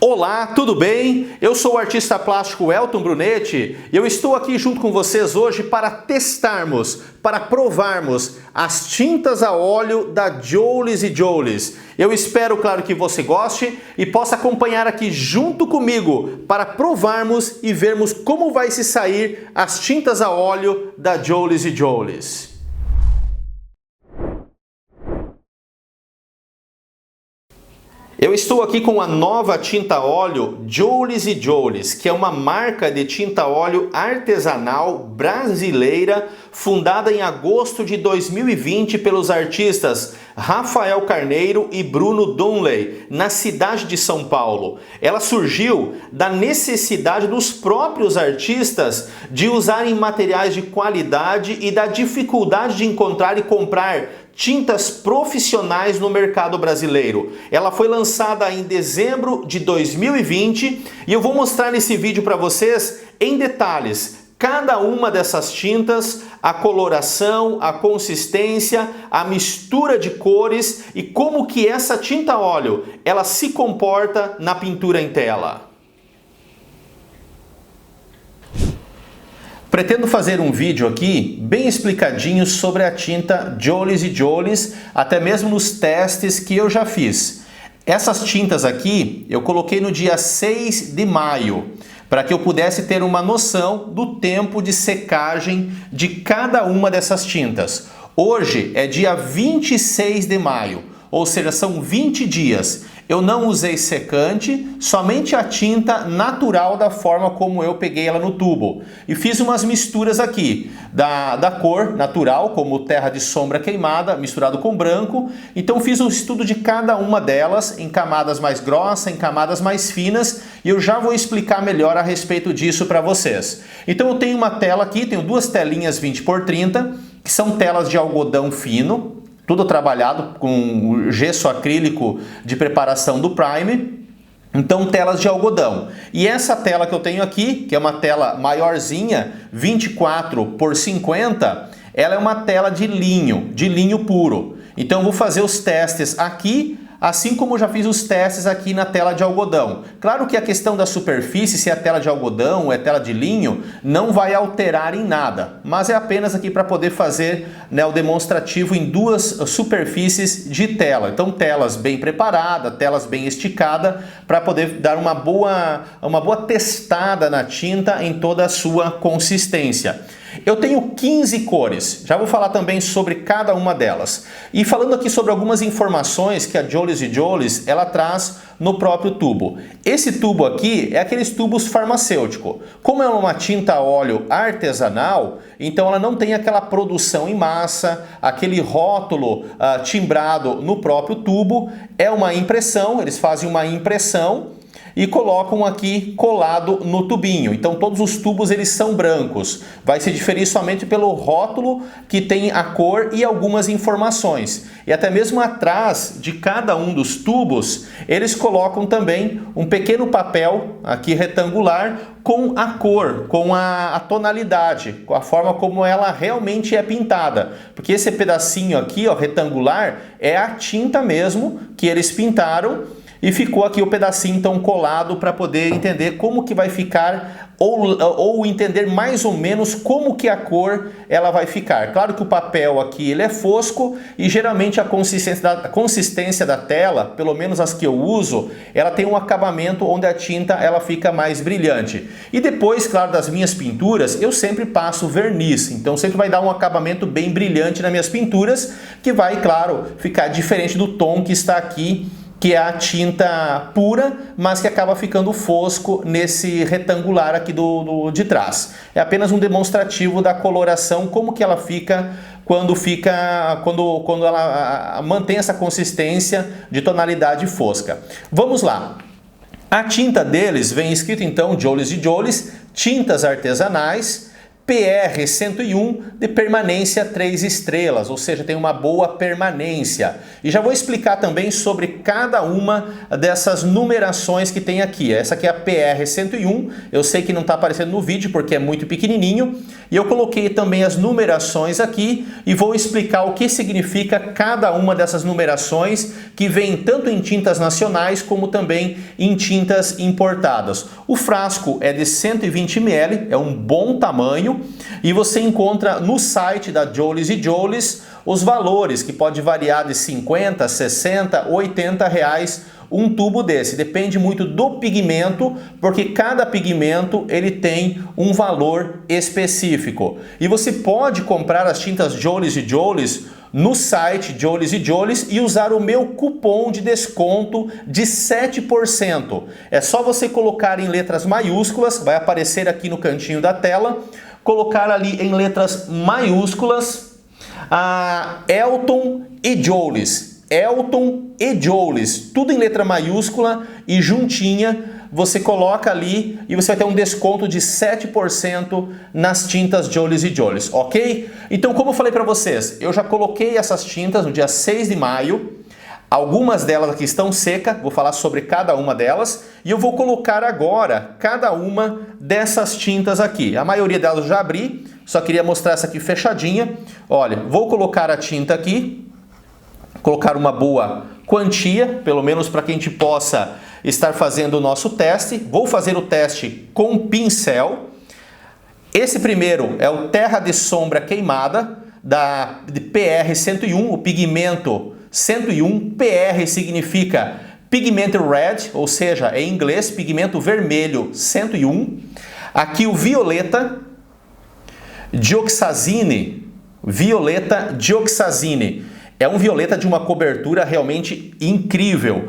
Olá, tudo bem? Eu sou o artista plástico Elton Brunetti e eu estou aqui junto com vocês hoje para testarmos, para provarmos as tintas a óleo da Jolies & Jolies. Eu espero, claro, que você goste e possa acompanhar aqui junto comigo para provarmos e vermos como vai se sair as tintas a óleo da Jolies & Jolies. Eu estou aqui com a nova tinta óleo Jolies & Jolies, que é uma marca de tinta óleo artesanal brasileira, fundada em agosto de 2020 pelos artistas Rafael Carneiro e Bruno Dunley, na cidade de São Paulo. Ela surgiu da necessidade dos próprios artistas de usarem materiais de qualidade e da dificuldade de encontrar e comprar tintas profissionais no mercado brasileiro. Ela foi lançada em dezembro de 2020 e eu vou mostrar nesse vídeo para vocês em detalhes cada uma dessas tintas, a coloração, a consistência, a mistura de cores e como que essa tinta óleo ela se comporta na pintura em tela. Pretendo fazer um vídeo aqui bem explicadinho sobre a tinta Jolies & Jolies, até mesmo nos testes que eu já fiz. Essas tintas aqui eu coloquei no dia 6 de maio, para que eu pudesse ter uma noção do tempo de secagem de cada uma dessas tintas. Hoje é dia 26 de maio, ou seja, são 20 dias. Eu não usei secante, somente a tinta natural da forma como eu peguei ela no tubo. E fiz umas misturas aqui, da cor natural, como terra de sombra queimada, misturado com branco. Então fiz um estudo de cada uma delas, em camadas mais grossas, em camadas mais finas, e eu já vou explicar melhor a respeito disso para vocês. Então eu tenho uma tela aqui, tenho duas telinhas 20x30, que são telas de algodão fino, tudo trabalhado com gesso acrílico de preparação do Prime. Então, telas de algodão. E essa tela que eu tenho aqui, que é uma tela maiorzinha, 24x50, ela é uma tela de linho puro. Então, eu vou fazer os testes aqui, assim como eu já fiz os testes aqui na tela de algodão. Claro que a questão da superfície, se é tela de algodão ou é tela de linho, não vai alterar em nada. Mas é apenas aqui para poder fazer, né, o demonstrativo em duas superfícies de tela. Então telas bem preparadas, telas bem esticadas, para poder dar uma boa testada na tinta em toda a sua consistência. Eu tenho 15 cores, já vou falar também sobre cada uma delas. E falando aqui sobre algumas informações que a Jolies & Jolies ela traz no próprio tubo. Esse tubo aqui é aqueles tubos farmacêuticos. Como é uma tinta a óleo artesanal, então ela não tem aquela produção em massa, aquele rótulo timbrado no próprio tubo. É uma impressão, eles fazem uma impressão e colocam aqui colado no tubinho. Então todos os tubos eles são brancos. Vai se diferir somente pelo rótulo que tem a cor e algumas informações. E até mesmo atrás de cada um dos tubos, eles colocam também um pequeno papel aqui retangular com a cor, com a tonalidade, com a forma como ela realmente é pintada. Porque esse pedacinho aqui, ó, retangular, é a tinta mesmo que eles pintaram. E ficou aqui o pedacinho então colado para poder entender como que vai ficar ou entender mais ou menos como que a cor ela vai ficar. Claro que o papel aqui ele é fosco e geralmente a consistência da tela, pelo menos as que eu uso, ela tem um acabamento onde a tinta ela fica mais brilhante. E depois, claro, das minhas pinturas, eu sempre passo verniz, então sempre vai dar um acabamento bem brilhante nas minhas pinturas, que vai, claro, ficar diferente do tom que está aqui, que é a tinta pura, mas que acaba ficando fosco nesse retangular aqui de trás. É apenas um demonstrativo da coloração, como que ela fica quando ela mantém essa consistência de tonalidade fosca. Vamos lá. A tinta deles vem escrito então Jolies & Jolies, tintas artesanais, PR101 de permanência 3 estrelas, ou seja, tem uma boa permanência. E já vou explicar também sobre cada uma dessas numerações que tem aqui. Essa aqui é a PR101, eu sei que não está aparecendo no vídeo porque é muito pequenininho, e eu coloquei também as numerações aqui e vou explicar o que significa cada uma dessas numerações que vem tanto em tintas nacionais como também em tintas importadas. O frasco é de 120 ml, é um bom tamanho, e você encontra no site da Jolies & Jolies os valores, que pode variar de 50, 60, 80 reais um tubo desse. Depende muito do pigmento, porque cada pigmento ele tem um valor específico. E você pode comprar as tintas Jolies & Jolies no site Jolies & Jolies e usar o meu cupom de desconto de 7%. É só você colocar em letras maiúsculas, vai aparecer aqui no cantinho da tela, colocar ali em letras maiúsculas Elton e Jolies. Elton e Jolies, tudo em letra maiúscula e juntinha, você coloca ali e você vai ter um desconto de 7% nas tintas Jolies & Jolies, ok? Então, como eu falei para vocês, eu já coloquei essas tintas no dia 6 de maio, algumas delas aqui estão secas, vou falar sobre cada uma delas, e eu vou colocar agora cada uma dessas tintas aqui. A maioria delas eu já abri, só queria mostrar essa aqui fechadinha. Olha, vou colocar a tinta aqui, colocar uma boa quantia, pelo menos para que a gente possa estar fazendo o nosso teste. Vou fazer o teste com pincel. Esse primeiro é o Terra de Sombra Queimada, de PR101, o pigmento 101. PR significa Pigment Red, ou seja, em inglês, pigmento vermelho 101. Aqui o Violeta Dioxazine. Violeta Dioxazine. É um violeta de uma cobertura realmente incrível.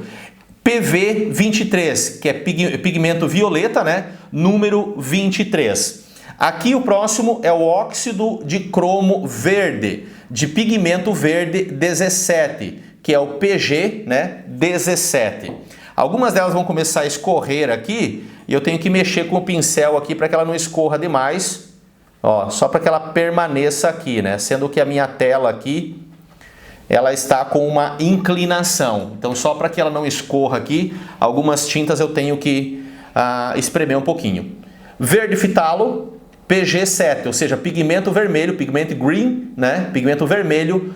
PV23, que é pigmento violeta, né? Número 23. Aqui o próximo é o óxido de cromo verde, de pigmento verde 17, que é o PG, né? 17. Algumas delas vão começar a escorrer aqui e eu tenho que mexer com o pincel aqui para que ela não escorra demais. Ó, só para que ela permaneça aqui, né? Sendo que a minha tela aqui ela está com uma inclinação. Então, só para que ela não escorra aqui, algumas tintas eu tenho que espremer um pouquinho. Verde fitalo, PG7, ou seja, pigmento vermelho, pigmento green, né? Pigmento vermelho,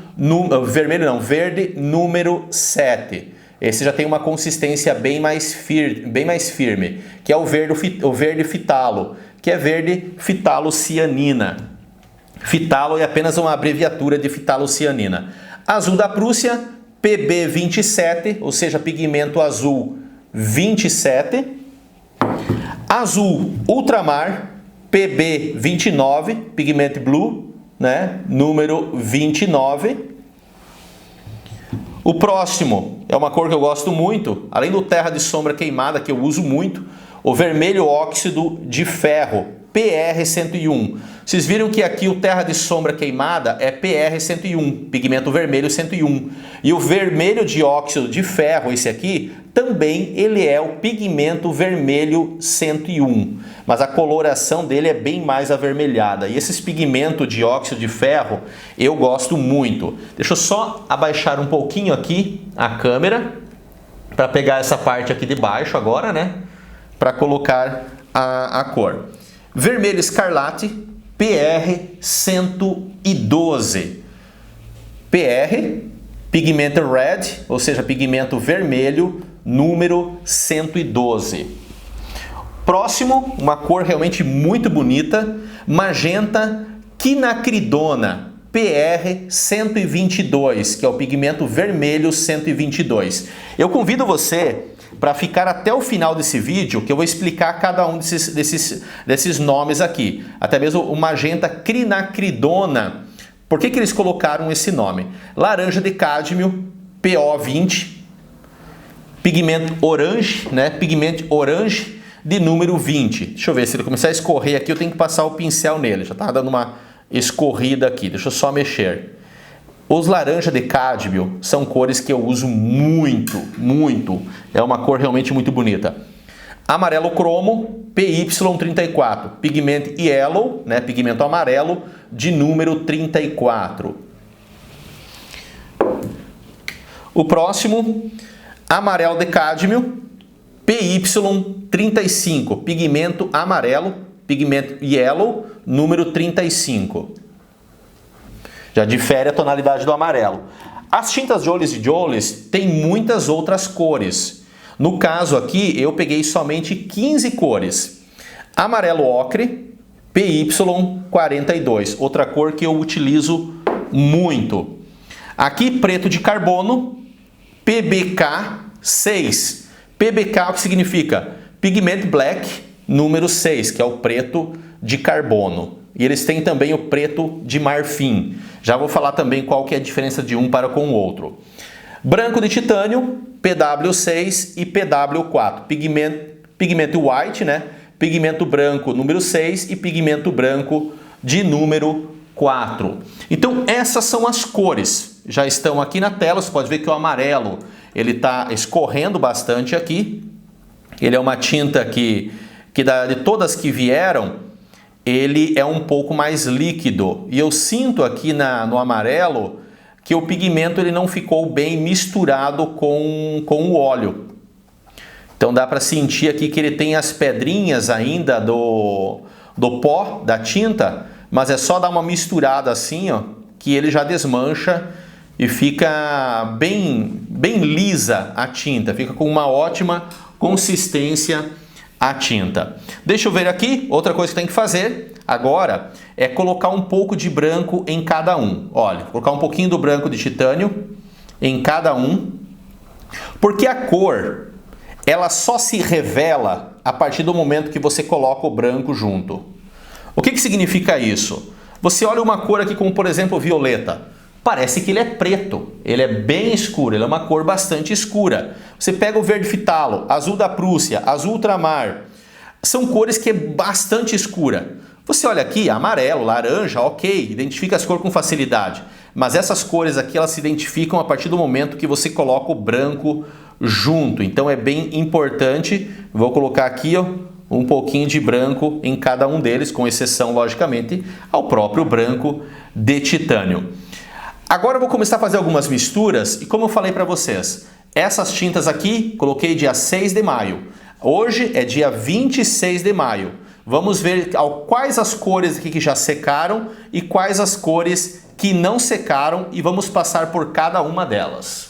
verde número 7. Esse já tem uma consistência bem mais firme, que é o verde fitalo, que é verde fitalocianina. Fitalo é apenas uma abreviatura de fitalocianina. Azul da Prússia, PB27, ou seja, pigmento azul 27. Azul Ultramar, PB29, pigmento blue, né? Número 29. O próximo é uma cor que eu gosto muito, além do Terra de Sombra Queimada, que eu uso muito, o vermelho óxido de ferro, PR101. Vocês viram que aqui o Terra de Sombra Queimada é PR101, pigmento vermelho 101. E o vermelho de óxido de ferro, esse aqui, também ele é o pigmento vermelho 101. Mas a coloração dele é bem mais avermelhada. E esses pigmentos de óxido de ferro eu gosto muito. Deixa eu só abaixar um pouquinho aqui a câmera para pegar essa parte aqui de baixo agora, né? Para colocar a cor. Vermelho escarlate, PR112. PR, pigmento red, ou seja, pigmento vermelho, número 112. Próximo, uma cor realmente muito bonita, magenta quinacridona, PR122, que é o pigmento vermelho 122. Eu convido você para ficar até o final desse vídeo, que eu vou explicar cada um desses nomes aqui. Até mesmo o magenta quinacridona. Por que eles colocaram esse nome? Laranja de cádmio, PO20. Pigmento orange, né? Pigmento orange de número 20. Deixa eu ver, se ele começar a escorrer aqui, eu tenho que passar o pincel nele. Já está dando uma escorrida aqui. Deixa eu só mexer. Os laranja de cádmio são cores que eu uso muito, muito. É uma cor realmente muito bonita. Amarelo cromo, PY34, pigmento yellow, né, pigmento amarelo, de número 34. O próximo, amarelo de cádmio, PY35, pigmento amarelo, pigmento yellow, número 35. Já difere a tonalidade do amarelo. As tintas Jolies e Jolies têm muitas outras cores. No caso aqui, eu peguei somente 15 cores. Amarelo ocre, PY42, outra cor que eu utilizo muito. Aqui, preto de carbono, PBK6. PBK, o que significa? Pigment Black, número 6, que é o preto de carbono. E eles têm também o preto de marfim. Já vou falar também qual que é a diferença de um para com o outro. Branco de titânio, PW6 e PW4. Pigmento white, né? Pigmento branco número 6 e pigmento branco de número 4. Então essas são as cores. Já estão aqui na tela, você pode ver que o amarelo ele está escorrendo bastante aqui. Ele é uma tinta que de todas que vieram, ele é um pouco mais líquido. E eu sinto aqui no amarelo que o pigmento ele não ficou bem misturado com o óleo. Então dá para sentir aqui que ele tem as pedrinhas ainda do pó da tinta, mas é só dar uma misturada assim, ó, que ele já desmancha e fica bem lisa a tinta, fica com uma ótima consistência a tinta. Deixa eu ver aqui, outra coisa que tem que fazer agora é colocar um pouco de branco em cada um. Olha, colocar um pouquinho do branco de titânio em cada um, porque a cor ela só se revela a partir do momento que você coloca o branco junto. O que significa isso? Você olha uma cor aqui como, por exemplo, violeta. Parece que ele é preto, ele é bem escuro, ele é uma cor bastante escura. Você pega o verde fitalo, azul da Prússia, azul ultramar, são cores que é bastante escura. Você olha aqui, amarelo, laranja, ok, identifica as cores com facilidade. Mas essas cores aqui, elas se identificam a partir do momento que você coloca o branco junto. Então é bem importante, vou colocar aqui ó, um pouquinho de branco em cada um deles, com exceção, logicamente, ao próprio branco de titânio. Agora eu vou começar a fazer algumas misturas e como eu falei para vocês, essas tintas aqui coloquei dia 6 de maio. Hoje é dia 26 de maio. Vamos ver quais as cores aqui que já secaram e quais as cores que não secaram e vamos passar por cada uma delas.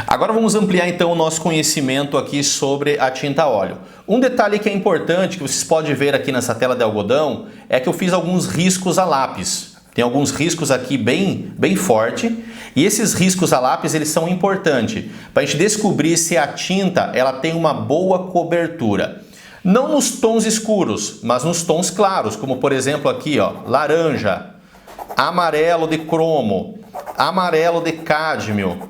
Agora vamos ampliar então o nosso conhecimento aqui sobre a tinta óleo. Um detalhe que é importante, que vocês podem ver aqui nessa tela de algodão, é que eu fiz alguns riscos a lápis. Tem alguns riscos aqui bem forte, e esses riscos a lápis eles são importantes para a gente descobrir se a tinta ela tem uma boa cobertura. Não nos tons escuros, mas nos tons claros, como por exemplo aqui, ó, laranja, amarelo de cromo, amarelo de cádmio,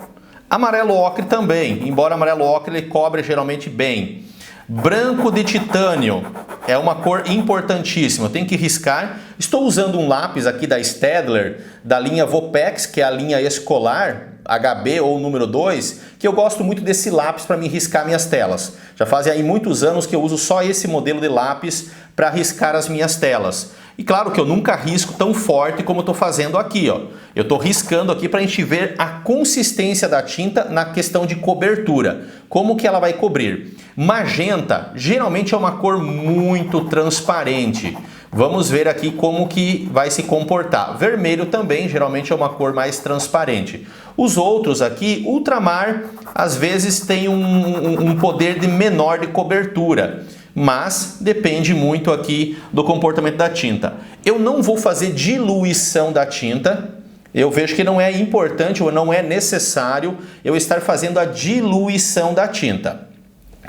amarelo ocre também, embora amarelo ocre ele cobre geralmente bem. Branco de titânio é uma cor importantíssima, eu tenho que riscar. Estou usando um lápis aqui da Staedtler, da linha Vopex, que é a linha escolar, HB ou número 2, que eu gosto muito desse lápis para me riscar minhas telas. Já fazem aí muitos anos que eu uso só esse modelo de lápis para riscar as minhas telas. E claro que eu nunca risco tão forte como eu estou fazendo aqui, ó. Eu estou riscando aqui para a gente ver a consistência da tinta na questão de cobertura. Como que ela vai cobrir? Magenta geralmente é uma cor muito transparente. Vamos ver aqui como que vai se comportar. Vermelho também geralmente é uma cor mais transparente. Os outros aqui, ultramar, às vezes tem um poder de menor de cobertura. Mas depende muito aqui do comportamento da tinta. Eu não vou fazer diluição da tinta. Eu vejo que não é importante ou não é necessário eu estar fazendo a diluição da tinta.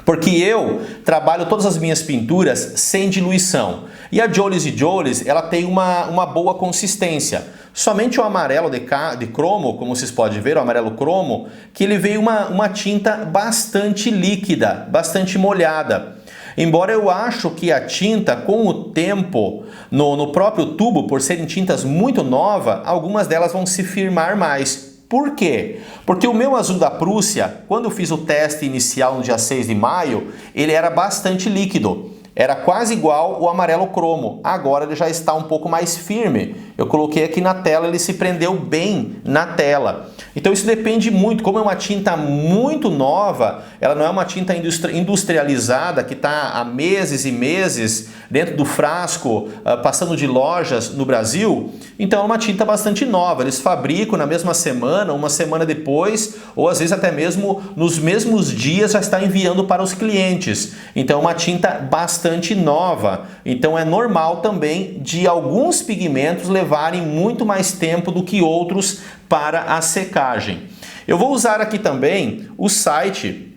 Porque eu trabalho todas as minhas pinturas sem diluição. E a Jolies e Jolies, ela tem uma boa consistência. Somente o amarelo de cromo, como vocês podem ver, o amarelo cromo, que ele veio uma tinta bastante líquida, bastante molhada. Embora eu acho que a tinta, com o tempo, no próprio tubo, por serem tintas muito novas, algumas delas vão se firmar mais. Por quê? Porque o meu azul da Prússia, quando eu fiz o teste inicial no dia 6 de maio, ele era bastante líquido. Era quase igual o amarelo cromo. Agora ele já está um pouco mais firme. Eu coloquei aqui na tela, ele se prendeu bem na tela. Então isso depende muito. Como é uma tinta muito nova, ela não é uma tinta industrializada que está há meses e meses dentro do frasco, passando de lojas no Brasil. Então é uma tinta bastante nova. Eles fabricam na mesma semana, uma semana depois, ou às vezes até mesmo nos mesmos dias já está enviando para os clientes. Então é uma tinta bastante nova. Então é normal também de alguns pigmentos levarem muito mais tempo do que outros para a secagem. Eu vou usar aqui também o site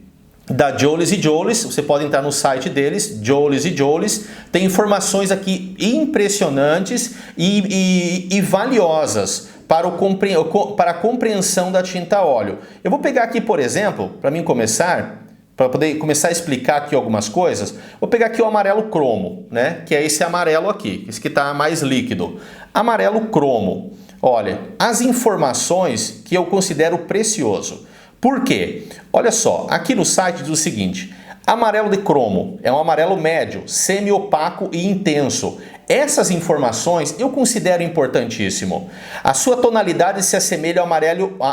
da Jolies & Jolies. Você pode entrar no site deles, Jolies & Jolies. Tem informações aqui impressionantes e valiosas para a compreensão da tinta óleo. Eu vou pegar aqui, por exemplo, para mim começar, para poder começar a explicar aqui algumas coisas, vou pegar aqui o amarelo cromo, né? Que é esse amarelo aqui, esse que está mais líquido. Amarelo cromo. Olha, as informações que eu considero precioso. Por quê? Olha só, aqui no site diz o seguinte: amarelo de cromo é um amarelo médio, semi-opaco e intenso. Essas informações eu considero importantíssimo. A sua tonalidade se assemelha ao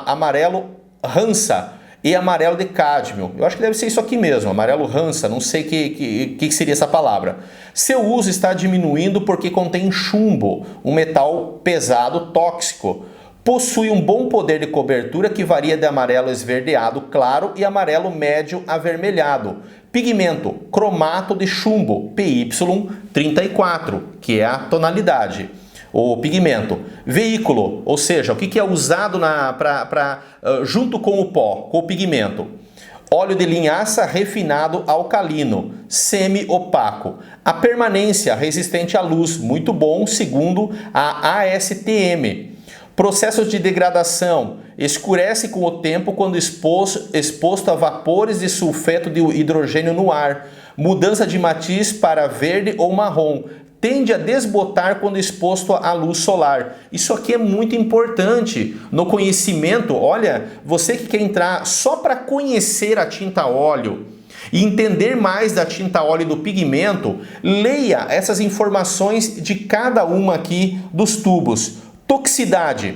amarelo Hansa e amarelo de cádmio. Eu acho que deve ser isso aqui mesmo, amarelo Hansa, não sei o que seria essa palavra. Seu uso está diminuindo porque contém chumbo, um metal pesado tóxico. Possui um bom poder de cobertura que varia de amarelo esverdeado claro e amarelo médio avermelhado. Pigmento, cromato de chumbo, PY34, que é a tonalidade. O pigmento. Veículo, ou seja, o que é usado junto com o pó, com o pigmento. Óleo de linhaça refinado alcalino, semi-opaco. A permanência resistente à luz, muito bom, segundo a ASTM. Processos de degradação, escurece com o tempo quando exposto a vapores de sulfeto de hidrogênio no ar. Mudança de matiz para verde ou marrom. Tende a desbotar quando exposto à luz solar. Isso aqui é muito importante no conhecimento. Olha, você que quer entrar só para conhecer a tinta óleo e entender mais da tinta óleo e do pigmento, leia essas informações de cada uma aqui dos tubos. Toxicidade.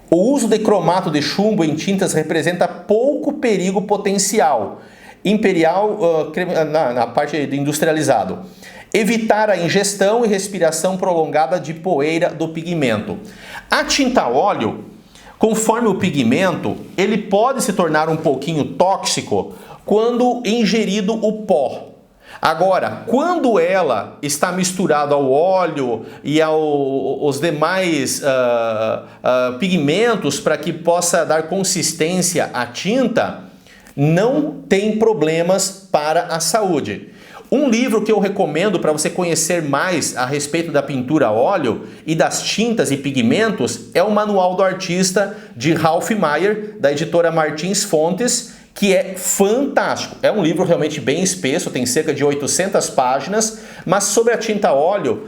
O uso de cromato de chumbo em tintas representa pouco perigo potencial. Na parte do industrializado. Evitar a ingestão e respiração prolongada de poeira do pigmento. A tinta óleo, conforme o pigmento, ele pode se tornar um pouquinho tóxico quando ingerido o pó. Agora, quando ela está misturada ao óleo e aos demais pigmentos para que possa dar consistência à tinta, não tem problemas para a saúde. Um livro que eu recomendo para você conhecer mais a respeito da pintura a óleo e das tintas e pigmentos é o Manual do Artista de Ralph Meyer, da editora Martins Fontes, que é fantástico. É um livro realmente bem espesso, tem cerca de 800 páginas, mas sobre a tinta óleo,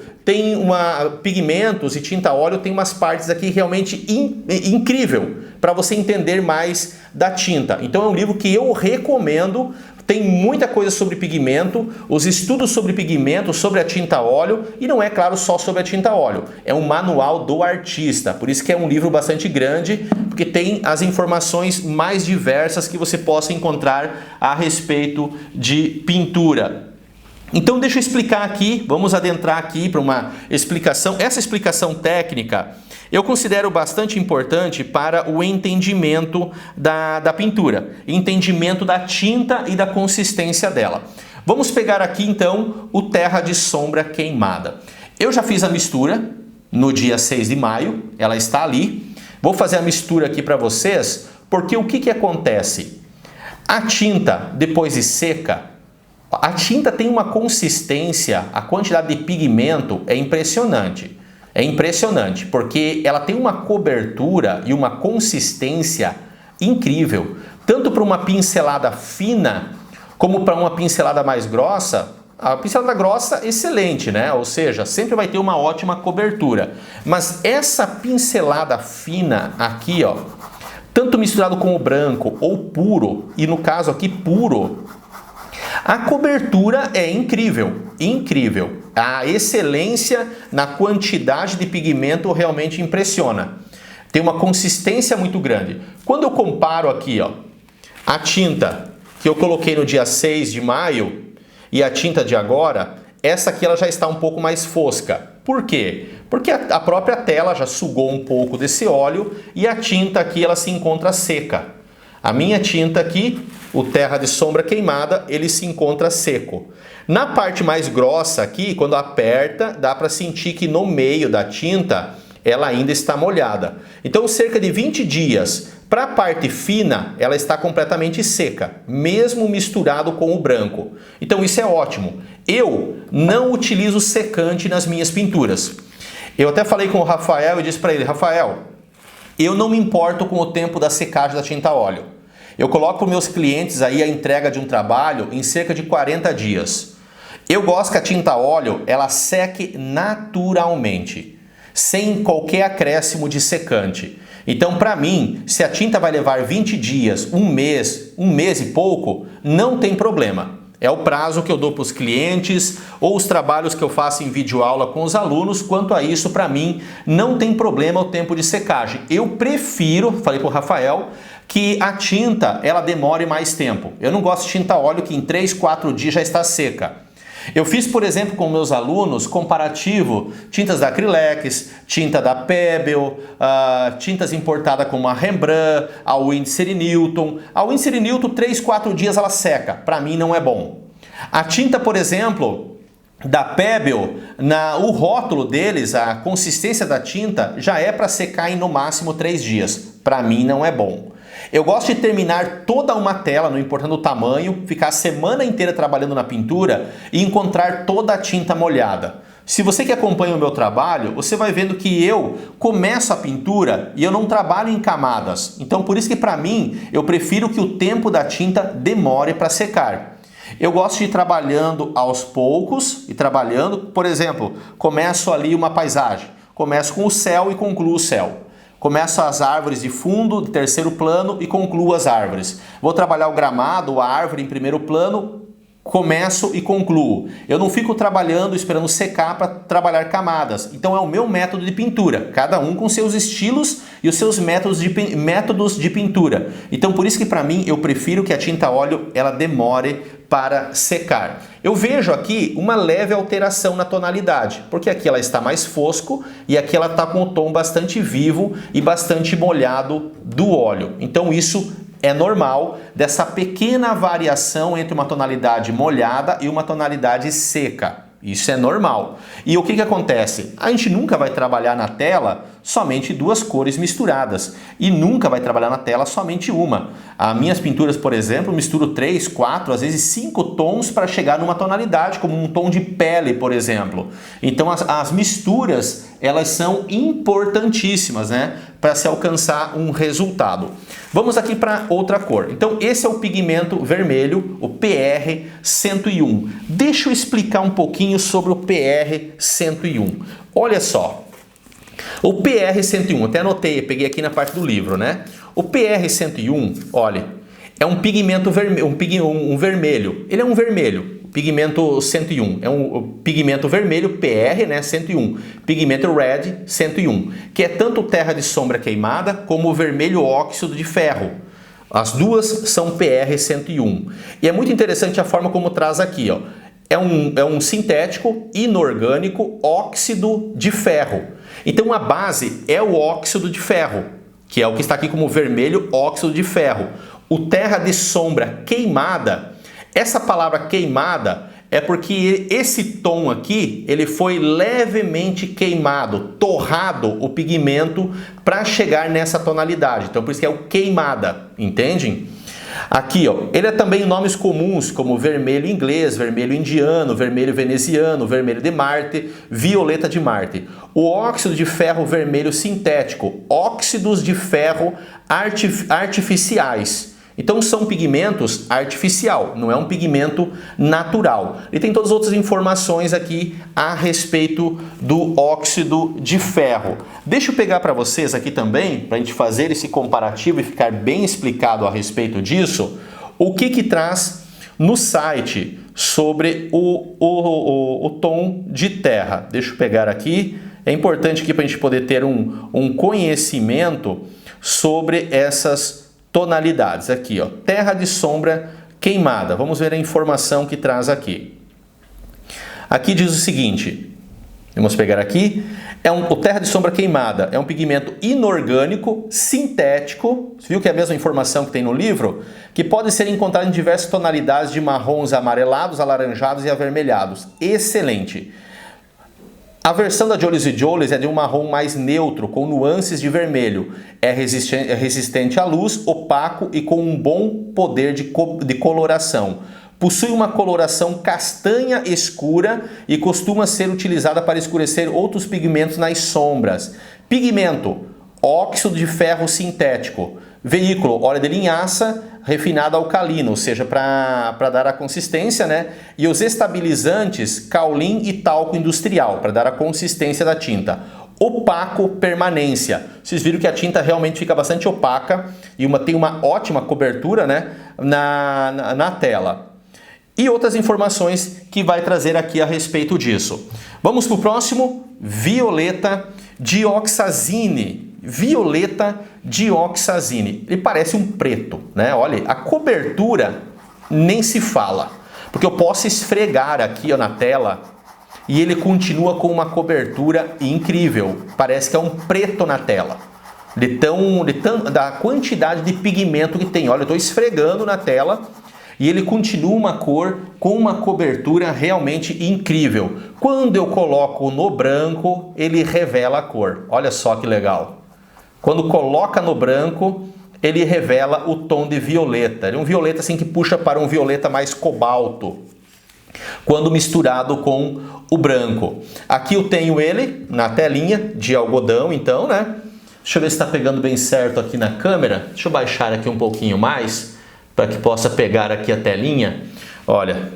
pigmentos e tinta óleo tem umas partes aqui realmente incrível para você entender mais da tinta. Então é um livro que eu recomendo. Tem muita coisa sobre pigmento, os estudos sobre pigmento, sobre a tinta óleo, e não é claro só sobre a tinta óleo, é um manual do artista, por isso que é um livro bastante grande, porque tem as informações mais diversas que você possa encontrar a respeito de pintura. Então deixa eu explicar aqui, vamos adentrar aqui para uma explicação. Essa explicação técnica eu considero bastante importante para o entendimento da pintura, entendimento da tinta e da consistência dela. Vamos pegar aqui então o Terra de Sombra Queimada. Eu já fiz a mistura no dia 6 de maio, ela está ali. Vou fazer a mistura aqui para vocês, porque o que acontece? A tinta, depois de seca, a tinta tem uma consistência, a quantidade de pigmento é impressionante. É impressionante, porque ela tem uma cobertura e uma consistência incrível. Tanto para uma pincelada fina, como para uma pincelada mais grossa. A pincelada grossa, excelente, né? Ou seja, sempre vai ter uma ótima cobertura. Mas essa pincelada fina aqui, ó, tanto misturado com o branco ou puro, e no caso aqui puro, a cobertura é incrível, incrível. A excelência na quantidade de pigmento realmente impressiona. Tem uma consistência muito grande. Quando eu comparo aqui, ó, a tinta que eu coloquei no dia 6 de maio e a tinta de agora, essa aqui ela já está um pouco mais fosca. Por quê? Porque a própria tela já sugou um pouco desse óleo e a tinta aqui ela se encontra seca. A minha tinta aqui, o Terra de Sombra Queimada, ele se encontra seco. Na parte mais grossa aqui, quando aperta, dá para sentir que no meio da tinta ela ainda está molhada. Então, cerca de 20 dias. Para a parte fina, ela está completamente seca, mesmo misturado com o branco. Então isso é ótimo. Eu não utilizo secante nas minhas pinturas. Eu até falei com o Rafael e disse para ele, Rafael, eu não me importo com o tempo da secagem da tinta óleo. Eu coloco para os meus clientes aí a entrega de um trabalho em cerca de 40 dias. Eu gosto que a tinta óleo ela seque naturalmente, sem qualquer acréscimo de secante. Então, para mim, se a tinta vai levar 20 dias, um mês e pouco, não tem problema. É o prazo que eu dou para os clientes ou os trabalhos que eu faço em videoaula com os alunos. Quanto a isso, para mim, não tem problema o tempo de secagem. Eu prefiro, falei para o Rafael, que a tinta ela demore mais tempo. Eu não gosto de tinta óleo que em 3, 4 dias já está seca. Eu fiz, por exemplo, com meus alunos, comparativo, tintas da Acrylex, tinta da Pebble, tintas importadas como a Rembrandt, a Winsor & Newton. A Winsor & Newton, 3, 4 dias ela seca. Para mim não é bom. A tinta, por exemplo, da Pebble, o rótulo deles, a consistência da tinta, já é para secar em no máximo 3 dias. Para mim não é bom. Eu gosto de terminar toda uma tela, não importando o tamanho, ficar a semana inteira trabalhando na pintura e encontrar toda a tinta molhada. Se você que acompanha o meu trabalho, você vai vendo que eu começo a pintura e eu não trabalho em camadas. Então por isso que para mim eu prefiro que o tempo da tinta demore para secar. Eu gosto de ir trabalhando aos poucos e trabalhando, por exemplo, começo ali uma paisagem, começo com o céu e concluo o céu. Começo as árvores de fundo, de terceiro plano e concluo as árvores. Vou trabalhar o gramado, a árvore em primeiro plano, começo e concluo. Eu não fico trabalhando, esperando secar para trabalhar camadas. Então é o meu método de pintura, cada um com seus estilos e os seus métodos de pintura. Então por isso que para mim eu prefiro que a tinta óleo ela demore para secar. Eu vejo aqui uma leve alteração na tonalidade, porque aqui ela está mais fosco e aqui ela está com o tom bastante vivo e bastante molhado do óleo. Então isso é normal dessa pequena variação entre uma tonalidade molhada e uma tonalidade seca. Isso é normal. E o que acontece? A gente nunca vai trabalhar na tela somente duas cores misturadas e nunca vai trabalhar na tela somente uma. As minhas pinturas, por exemplo, misturo 3, 4, às vezes 5 tons para chegar numa tonalidade, como um tom de pele, por exemplo. Então as misturas, elas são importantíssimas, né, para se alcançar um resultado. Vamos aqui para outra cor. Então esse é o pigmento vermelho, o PR101. Deixa eu explicar um pouquinho sobre o PR101. Olha só. O PR101, até anotei, peguei aqui na parte do livro, né? O PR101, olha, é um pigmento vermelho, um vermelho. Ele é um vermelho, pigmento 101. É um pigmento vermelho, PR, né, 101. Pigmento red, 101. Que é tanto o Terra de Sombra Queimada como o vermelho óxido de ferro. As duas são PR101. E é muito interessante a forma como traz aqui, ó. É um sintético inorgânico óxido de ferro. Então a base é o óxido de ferro, que é o que está aqui como vermelho óxido de ferro. O Terra de Sombra Queimada, essa palavra queimada é porque esse tom aqui, ele foi levemente queimado, torrado o pigmento para chegar nessa tonalidade. Então por isso que é o queimada, entendem? Aqui, ó, ele é também nomes comuns como vermelho inglês, vermelho indiano, vermelho veneziano, vermelho de Marte, violeta de Marte. O óxido de ferro vermelho sintético, óxidos de ferro artificiais. Então são pigmentos artificial, não é um pigmento natural. E tem todas as outras informações aqui a respeito do óxido de ferro. Deixa eu pegar para vocês aqui também, para a gente fazer esse comparativo e ficar bem explicado a respeito disso, o que traz no site sobre o tom de terra. Deixa eu pegar aqui. É importante aqui para a gente poder ter um conhecimento sobre essas tonalidades. Aqui, ó, terra de sombra queimada. Vamos ver a informação que traz aqui. Aqui diz o seguinte, vamos pegar aqui, o terra de sombra queimada é um pigmento inorgânico, sintético, você viu que é a mesma informação que tem no livro? Que pode ser encontrado em diversas tonalidades de marrons amarelados, alaranjados e avermelhados. Excelente! A versão da Jolys & Jolys é de um marrom mais neutro, com nuances de vermelho. É resistente à luz, opaco e com um bom poder de coloração. Possui uma coloração castanha escura e costuma ser utilizada para escurecer outros pigmentos nas sombras. Pigmento, óxido de ferro sintético. Veículo, óleo de linhaça refinado alcalino, ou seja, para dar a consistência, né? E os estabilizantes, caolin e talco industrial, para dar a consistência da tinta. Opaco, permanência. Vocês viram que a tinta realmente fica bastante opaca e tem uma ótima cobertura, né, na tela. E outras informações que vai trazer aqui a respeito disso. Vamos para o próximo, violeta dioxazine. Violeta dioxazine. Ele parece um preto, né? Olha, a cobertura nem se fala. Porque eu posso esfregar aqui, ó, na tela e ele continua com uma cobertura incrível. Parece que é um preto na tela. Da quantidade de pigmento que tem. Olha, eu estou esfregando na tela e ele continua uma cor com uma cobertura realmente incrível. Quando eu coloco no branco, ele revela a cor. Olha só que legal. Quando coloca no branco, ele revela o tom de violeta. Ele é um violeta assim que puxa para um violeta mais cobalto, quando misturado com o branco. Aqui eu tenho ele na telinha de algodão, então, né? Deixa eu ver se está pegando bem certo aqui na câmera. Deixa eu baixar aqui um pouquinho mais, para que possa pegar aqui a telinha. Olha,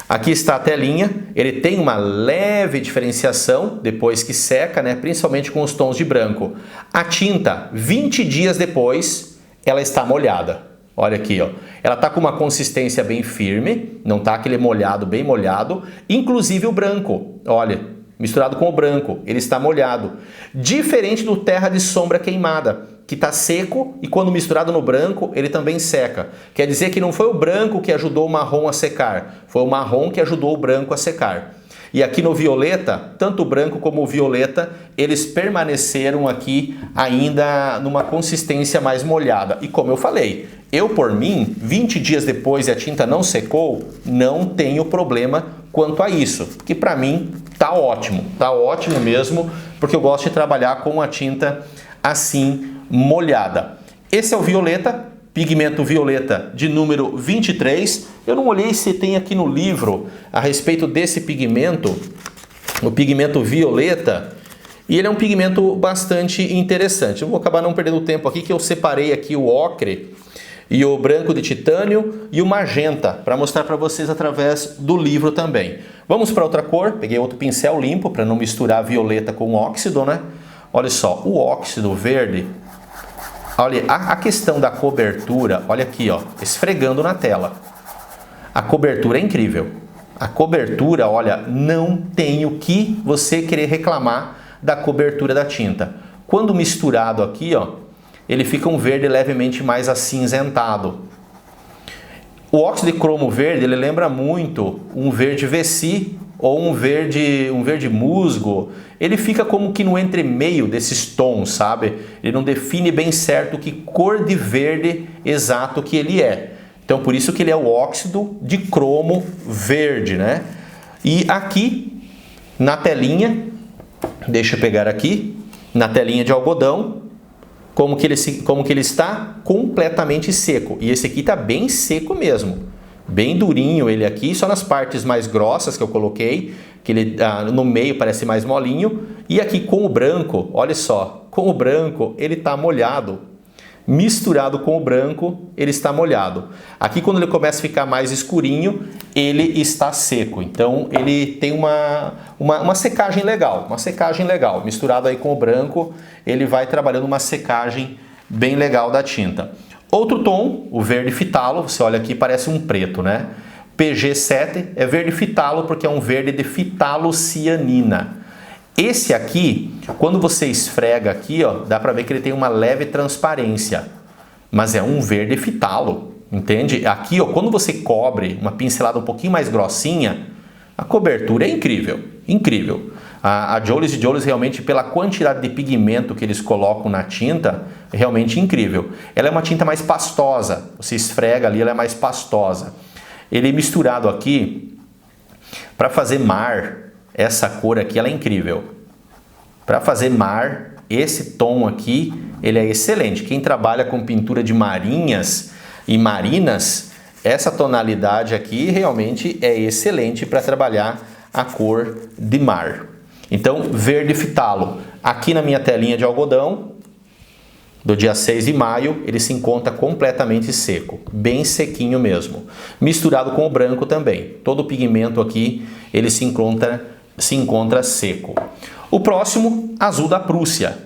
aqui está a telinha, ele tem uma leve diferenciação depois que seca, né? Principalmente com os tons de branco. A tinta, 20 dias depois, ela está molhada. Olha aqui, ó. Ela está com uma consistência bem firme, não está aquele molhado, bem molhado. Inclusive o branco, olha, misturado com o branco, ele está molhado. Diferente do terra de sombra queimada, que está seco e quando misturado no branco, ele também seca. Quer dizer que não foi o branco que ajudou o marrom a secar, foi o marrom que ajudou o branco a secar. E aqui no violeta, tanto o branco como o violeta, eles permaneceram aqui ainda numa consistência mais molhada. E como eu falei, eu por mim, 20 dias depois e a tinta não secou, não tenho problema quanto a isso. Que para mim tá ótimo mesmo, porque eu gosto de trabalhar com a tinta assim molhada. Esse é o violeta, pigmento violeta de número 23. Eu não olhei se tem aqui no livro a respeito desse pigmento, o pigmento violeta, e ele é um pigmento bastante interessante. Eu vou acabar não perdendo tempo aqui, que eu separei aqui o ocre e o branco de titânio e o magenta, para mostrar para vocês através do livro também. Vamos para outra cor, peguei outro pincel limpo para não misturar violeta com óxido, né? Olha só, o óxido verde. Olha, a questão da cobertura, olha aqui, ó, esfregando na tela. A cobertura é incrível. A cobertura, olha, não tem o que você querer reclamar da cobertura da tinta. Quando misturado aqui, ó, ele fica um verde levemente mais acinzentado. O óxido de cromo verde, ele lembra muito um verde Vessi ou um verde musgo. Ele fica como que no entremeio desses tons, sabe? Ele não define bem certo que cor de verde exato que ele é. Então por isso que ele é o óxido de cromo verde, né? E aqui na telinha, deixa eu pegar aqui, na telinha de algodão, como que ele está completamente seco. E esse aqui está bem seco mesmo. Bem durinho ele aqui, só nas partes mais grossas que eu coloquei, que ele no meio parece mais molinho. E aqui com o branco, olha só, com o branco ele está molhado. misturado com o branco, ele está molhado. Aqui quando ele começa a ficar mais escurinho, ele está seco. Então ele tem uma secagem legal, Misturado aí com o branco, ele vai trabalhando uma secagem bem legal da tinta. Outro tom, o verde fitalo, você olha aqui, parece um preto, né? PG7 é verde fitalo porque é um verde de fitalocianina. Esse aqui, quando você esfrega aqui, ó, dá pra ver que ele tem uma leve transparência, mas é um verde fitalo, entende? Aqui, ó, quando você cobre uma pincelada um pouquinho mais grossinha, a cobertura é incrível, incrível. A Jolies & Jolies realmente, pela quantidade de pigmento que eles colocam na tinta, é realmente incrível. Ela é uma tinta mais pastosa, você esfrega ali, ela é mais pastosa. Ele misturado aqui, para fazer mar, essa cor aqui ela é incrível. Para fazer mar, esse tom aqui, ele é excelente. Quem trabalha com pintura de marinhas e marinas, essa tonalidade aqui realmente é excelente para trabalhar a cor de mar. Então, verde fitalo. Aqui na minha telinha de algodão, do dia 6 de maio, ele se encontra completamente seco, bem sequinho mesmo. Misturado com o branco também. Todo o pigmento aqui, ele se encontra seco. O próximo, azul da Prússia.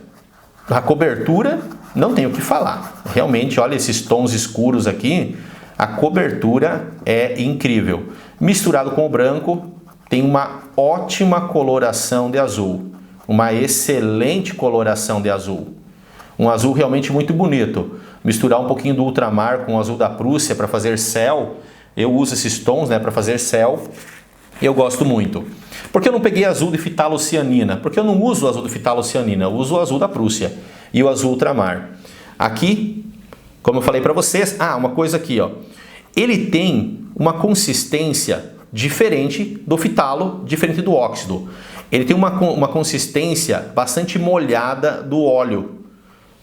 A cobertura, não tenho o que falar. Realmente, olha esses tons escuros aqui, a cobertura é incrível. Misturado com o branco, tem uma ótima coloração de azul. Uma excelente coloração de azul. Um azul realmente muito bonito. Misturar um pouquinho do ultramar com o azul da Prússia para fazer céu. Eu uso esses tons, né, para fazer céu. Eu gosto muito. Por que eu não peguei azul de fitalocianina? Porque eu não uso o azul de fitalocianina, eu uso o azul da Prússia e o azul ultramar. Aqui, como eu falei para vocês, uma coisa aqui, ó. Ele tem uma consistência diferente do fitalo, diferente do óxido. Ele tem uma consistência bastante molhada do óleo,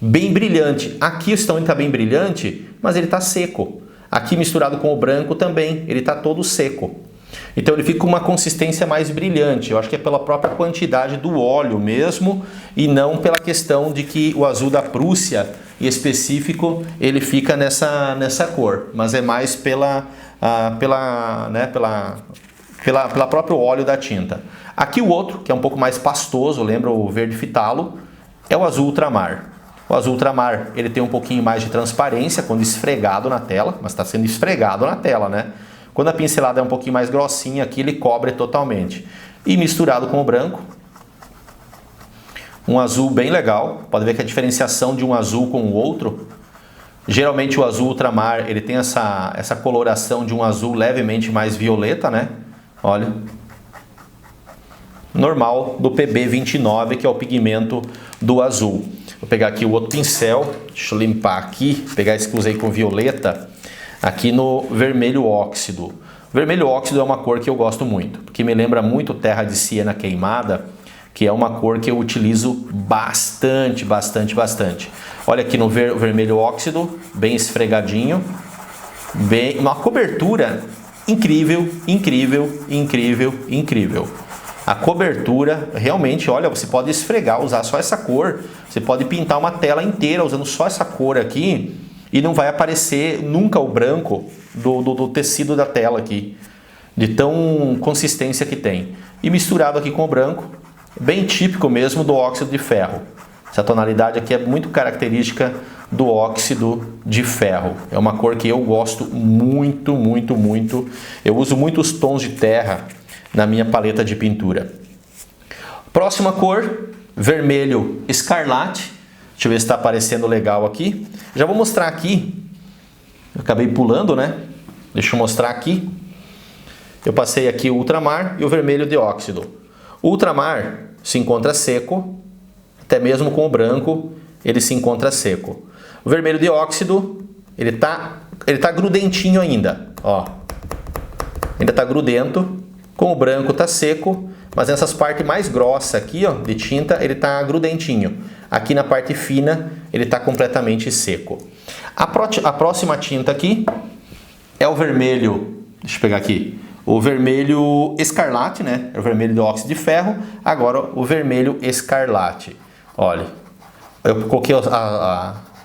bem brilhante. Aqui o estão está bem brilhante, mas ele está seco. Aqui misturado com o branco também, ele está todo seco. Então ele fica com uma consistência mais brilhante. Eu acho que é pela própria quantidade do óleo mesmo e não pela questão de que o azul da Prússia, em específico, ele fica nessa cor. Mas é mais pela próprio óleo da tinta. Aqui o outro, que é um pouco mais pastoso, lembra o verde fitalo, é o azul ultramar. O azul ultramar, ele tem um pouquinho mais de transparência quando esfregado na tela, mas está sendo esfregado na tela, né? Quando a pincelada é um pouquinho mais grossinha aqui, ele cobre totalmente. E misturado com o branco, um azul bem legal. Pode ver que a diferenciação de um azul com o outro, geralmente o azul ultramar, ele tem essa coloração de um azul levemente mais violeta, né? Olha. Normal do PB29, que é o pigmento do azul. Vou pegar aqui o outro pincel, deixa eu limpar aqui, pegar esse que usei com violeta, aqui no vermelho óxido. O vermelho óxido é uma cor que eu gosto muito, porque me lembra muito terra de siena queimada, que é uma cor que eu utilizo bastante. Olha aqui no vermelho óxido, bem esfregadinho, uma cobertura incrível. A cobertura, realmente, olha, você pode esfregar, usar só essa cor, você pode pintar uma tela inteira usando só essa cor aqui e não vai aparecer nunca o branco do tecido da tela aqui, de tão consistência que tem. E misturado aqui com o branco, bem típico mesmo do óxido de ferro. Essa tonalidade aqui é muito característica do óxido de ferro. É uma cor que eu gosto muito. Eu uso muitos tons de terra na minha paleta de pintura. Próxima cor, vermelho escarlate. Deixa eu ver se está aparecendo legal aqui. Já vou mostrar aqui. Eu acabei pulando, né? Deixa eu mostrar aqui. Eu passei aqui o ultramar e o vermelho de óxido. O ultramar se encontra seco, até mesmo com o branco ele se encontra seco. O vermelho de óxido, ele tá grudentinho ainda, ó. Ainda tá grudento. Com o branco tá seco, mas nessas partes mais grossas aqui, ó, de tinta, ele tá grudentinho. Aqui na parte fina, ele tá completamente seco. A próxima tinta aqui é o vermelho, deixa eu pegar aqui, o vermelho escarlate, né? É o vermelho do óxido de ferro, agora o vermelho escarlate. Olha, eu coloquei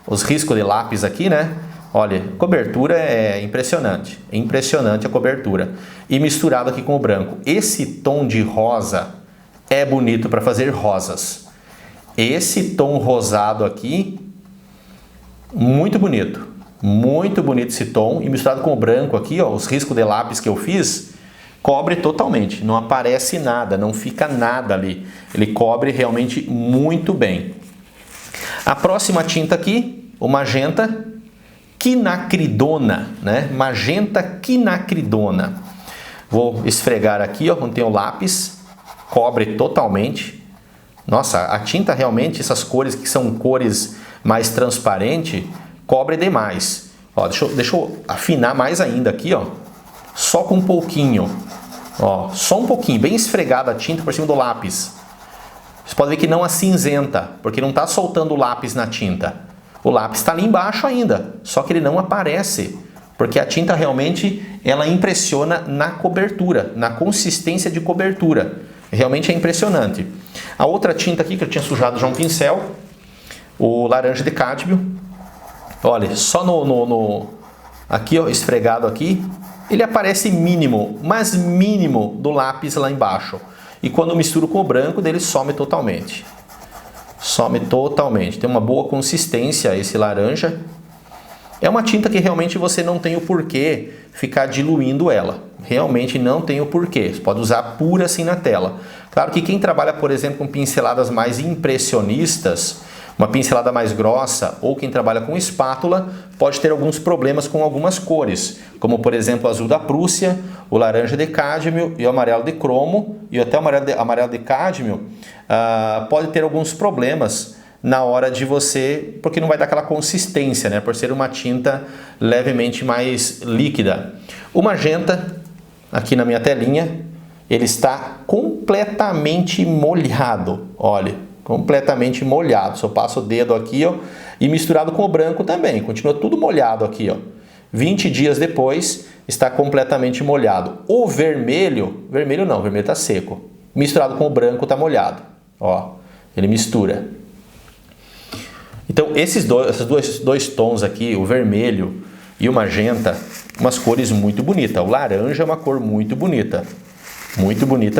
os riscos de lápis aqui, né? Olha, cobertura é impressionante. É impressionante a cobertura. E misturado aqui com o branco. Esse tom de rosa é bonito para fazer rosas. Esse tom rosado aqui, muito bonito. Muito bonito esse tom. E misturado com o branco aqui, ó, os riscos de lápis que eu fiz, cobre totalmente. Não aparece nada, não fica nada ali. Ele cobre realmente muito bem. A próxima tinta aqui, o magenta quinacridona, né? Magenta quinacridona. Vou esfregar aqui, ó, onde tem o lápis, cobre totalmente. Nossa, a tinta realmente, essas cores que são cores mais transparentes, cobre demais. Ó, deixa eu afinar mais ainda aqui, ó. Só com um pouquinho, ó, só um pouquinho, bem esfregada a tinta por cima do lápis. Você pode ver que não acinzenta, porque não está soltando o lápis na tinta. O lápis está ali embaixo ainda, só que ele não aparece, porque a tinta realmente ela impressiona na cobertura, na consistência de cobertura. Realmente é impressionante. A outra tinta aqui que eu tinha sujado já um pincel, o laranja de cádmio. Olha, só aqui, ó, esfregado aqui, ele aparece mínimo, mas mínimo do lápis lá embaixo. E quando eu misturo com o branco, dele some totalmente. Some totalmente. Tem uma boa consistência esse laranja. É uma tinta que realmente você não tem o porquê ficar diluindo ela. Realmente não tem o porquê. Você pode usar pura assim na tela. Claro que quem trabalha, por exemplo, com pinceladas mais impressionistas, uma pincelada mais grossa, ou quem trabalha com espátula, pode ter alguns problemas com algumas cores, como por exemplo o azul da Prússia, o laranja de cádmio e o amarelo de cromo, e até o amarelo de cádmio pode ter alguns problemas na hora de você, porque não vai dar aquela consistência, né, por ser uma tinta levemente mais líquida. O magenta, aqui na minha telinha, ele está completamente molhado, olha. Completamente molhado. Se eu passo o dedo aqui, ó, e misturado com o branco também, continua tudo molhado aqui, ó. 20 dias depois está completamente molhado. O vermelho não, o vermelho está seco. Misturado com o branco está molhado, ó. Ele mistura. Então esses dois tons aqui, o vermelho e o magenta, umas cores muito bonitas. O laranja é uma cor muito bonita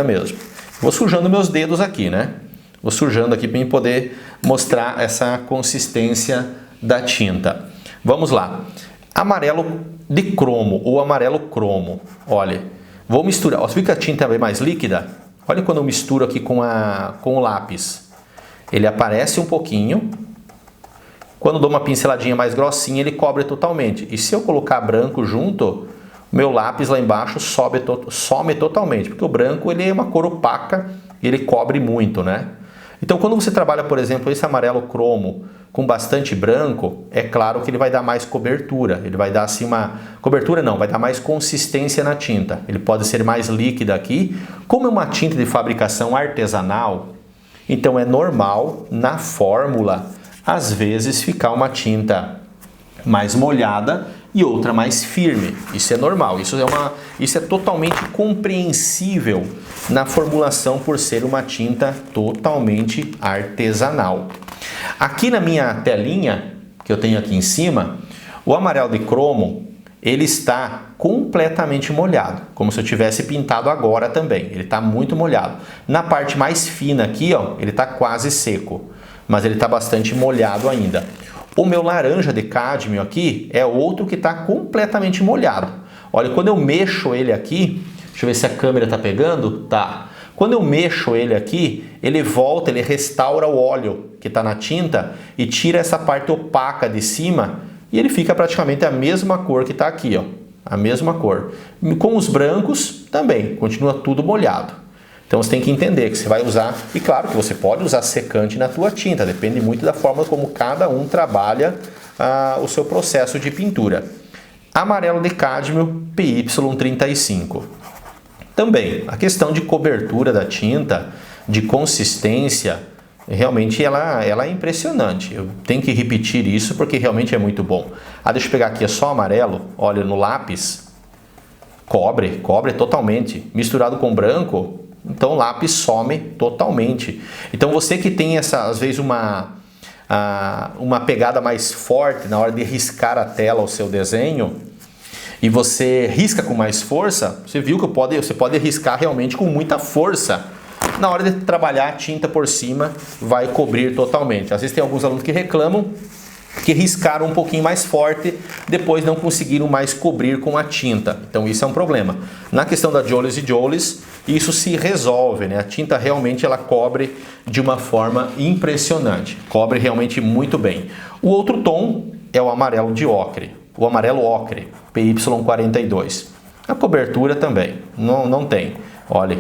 mesmo. Vou sujando meus dedos aqui, né? Vou sujando aqui para poder mostrar essa consistência da tinta. Vamos lá. Amarelo de cromo ou amarelo cromo. Olha, vou misturar. Você viu que a tinta é mais líquida? Olha quando eu misturo aqui com o lápis. Ele aparece um pouquinho. Quando dou uma pinceladinha mais grossinha, ele cobre totalmente. E se eu colocar branco junto, meu lápis lá embaixo some totalmente. Porque o branco ele é uma cor opaca e ele cobre muito, né? Então, quando você trabalha, por exemplo, esse amarelo cromo com bastante branco, é claro que ele vai dar mais cobertura. Ele vai dar assim uma... Cobertura não, vai dar mais consistência na tinta. Ele pode ser mais líquida aqui. Como é uma tinta de fabricação artesanal, então é normal, na fórmula, às vezes ficar uma tinta mais molhada e outra mais firme. Isso é normal, isso é totalmente compreensível na formulação por ser uma tinta totalmente artesanal. Aqui na minha telinha, que eu tenho aqui em cima, o amarelo de cromo, ele está completamente molhado, como se eu tivesse pintado agora também. Ele está muito molhado. Na parte mais fina aqui, ó, ele está quase seco, mas ele está bastante molhado ainda. O meu laranja de cádmio aqui é outro que está completamente molhado. Olha, quando eu mexo ele aqui, deixa eu ver se a câmera está pegando, tá. Quando eu mexo ele aqui, ele volta, ele restaura o óleo que está na tinta e tira essa parte opaca de cima e ele fica praticamente a mesma cor que está aqui, ó, a mesma cor. Com os brancos também, continua tudo molhado. Então você tem que entender que você vai usar, e claro que você pode usar secante na tua tinta, depende muito da forma como cada um trabalha o seu processo de pintura. Amarelo de cádmio PY35. Também, a questão de cobertura da tinta, de consistência, realmente ela é impressionante. Eu tenho que repetir isso porque realmente é muito bom. Deixa eu pegar aqui, é só amarelo, olha no lápis, cobre totalmente. Misturado com branco, então o lápis some totalmente. Então você que tem às vezes uma uma pegada mais forte na hora de riscar a tela, o seu desenho, e você risca com mais força, você viu que você pode riscar realmente com muita força. Na hora de trabalhar, a tinta por cima vai cobrir totalmente. Às vezes tem alguns alunos que reclamam que riscaram um pouquinho mais forte, depois não conseguiram mais cobrir com a tinta. Então isso é um problema. Na questão da Jolies & Jolies, isso se resolve, né? A tinta realmente ela cobre de uma forma impressionante. Cobre realmente muito bem. O outro tom é o amarelo de ocre. O amarelo ocre, PY42. A cobertura também, não tem. Olha,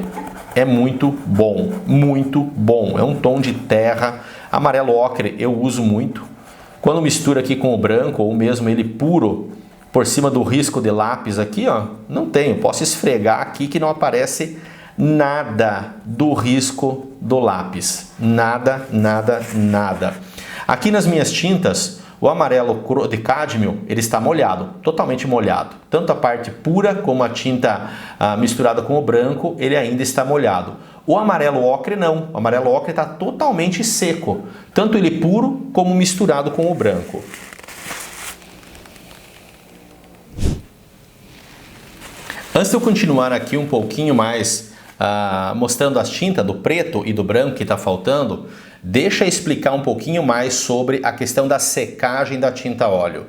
é muito bom, muito bom. É um tom de terra. Amarelo ocre eu uso muito. Quando mistura aqui com o branco, ou mesmo ele puro, por cima do risco de lápis aqui, ó, não tenho. Posso esfregar aqui que não aparece nada do risco do lápis. Nada, nada, nada. Aqui nas minhas tintas, o amarelo de cádmio, ele está molhado, totalmente molhado. Tanto a parte pura como a tinta misturada com o branco, ele ainda está molhado. O amarelo ocre não, o amarelo ocre está totalmente seco, tanto ele puro como misturado com o branco. Antes de eu continuar aqui um pouquinho mais mostrando as tintas do preto e do branco que está faltando, deixa eu explicar um pouquinho mais sobre a questão da secagem da tinta óleo.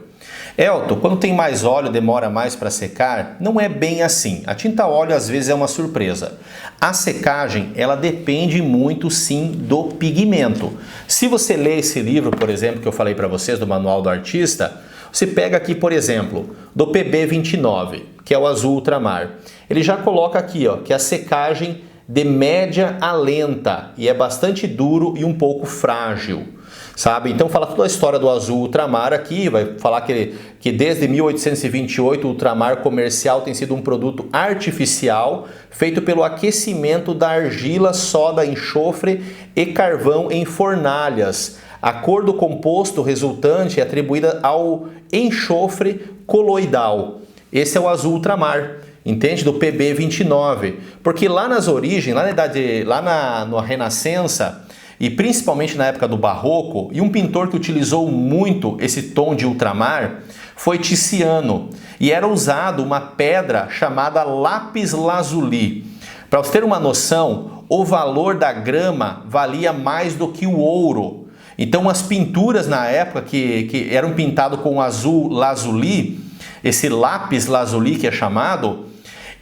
Elton, quando tem mais óleo, demora mais para secar? Não é bem assim. A tinta óleo às vezes é uma surpresa. A secagem, ela depende muito sim do pigmento. Se você ler esse livro, por exemplo, que eu falei para vocês, do Manual do Artista, você pega aqui, por exemplo, do PB29, que é o azul ultramar. Ele já coloca aqui, ó, que a secagem de média a lenta e é bastante duro e um pouco frágil. Sabe? Então fala toda a história do azul ultramar aqui, vai falar que desde 1828 o ultramar comercial tem sido um produto artificial feito pelo aquecimento da argila, soda, enxofre e carvão em fornalhas. A cor do composto resultante é atribuída ao enxofre coloidal. Esse é o azul ultramar. Entende? Do PB29. Porque lá nas origens, na Renascença, e principalmente na época do Barroco, e um pintor que utilizou muito esse tom de ultramar foi Tiziano. E era usado uma pedra chamada lápis lazuli. Para você ter uma noção, o valor da grama valia mais do que o ouro. Então as pinturas na época que eram pintadas com azul lazuli, esse lápis lazuli que é chamado,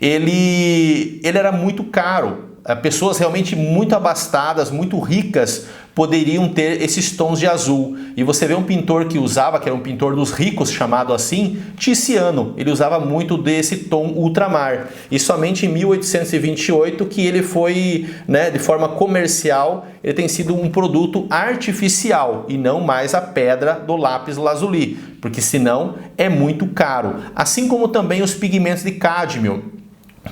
ele era muito caro. Pessoas realmente muito abastadas, muito ricas, poderiam ter esses tons de azul. E você vê um pintor que usava, que era um pintor dos ricos, chamado assim, Tiziano. Ele usava muito desse tom ultramar. E somente em 1828 que ele foi, né, de forma comercial, ele tem sido um produto artificial e não mais a pedra do lápis lazuli, porque senão é muito caro. Assim como também os pigmentos de cádmio,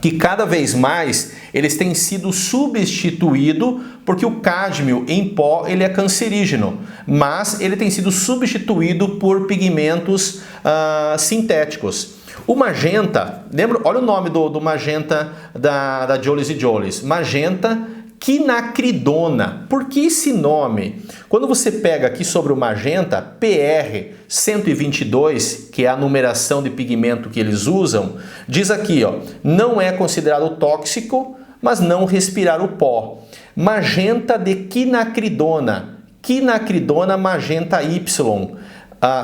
que cada vez mais eles têm sido substituídos, porque o cádmio em pó ele é cancerígeno, mas ele tem sido substituído por pigmentos sintéticos. O magenta, lembra? Olha o nome do magenta da Jolies & Jolies, magenta quinacridona. Por que esse nome? Quando você pega aqui sobre o magenta, PR 122, que é a numeração de pigmento que eles usam, diz aqui, ó, não é considerado tóxico, mas não respirar o pó. Magenta de quinacridona, quinacridona magenta Y,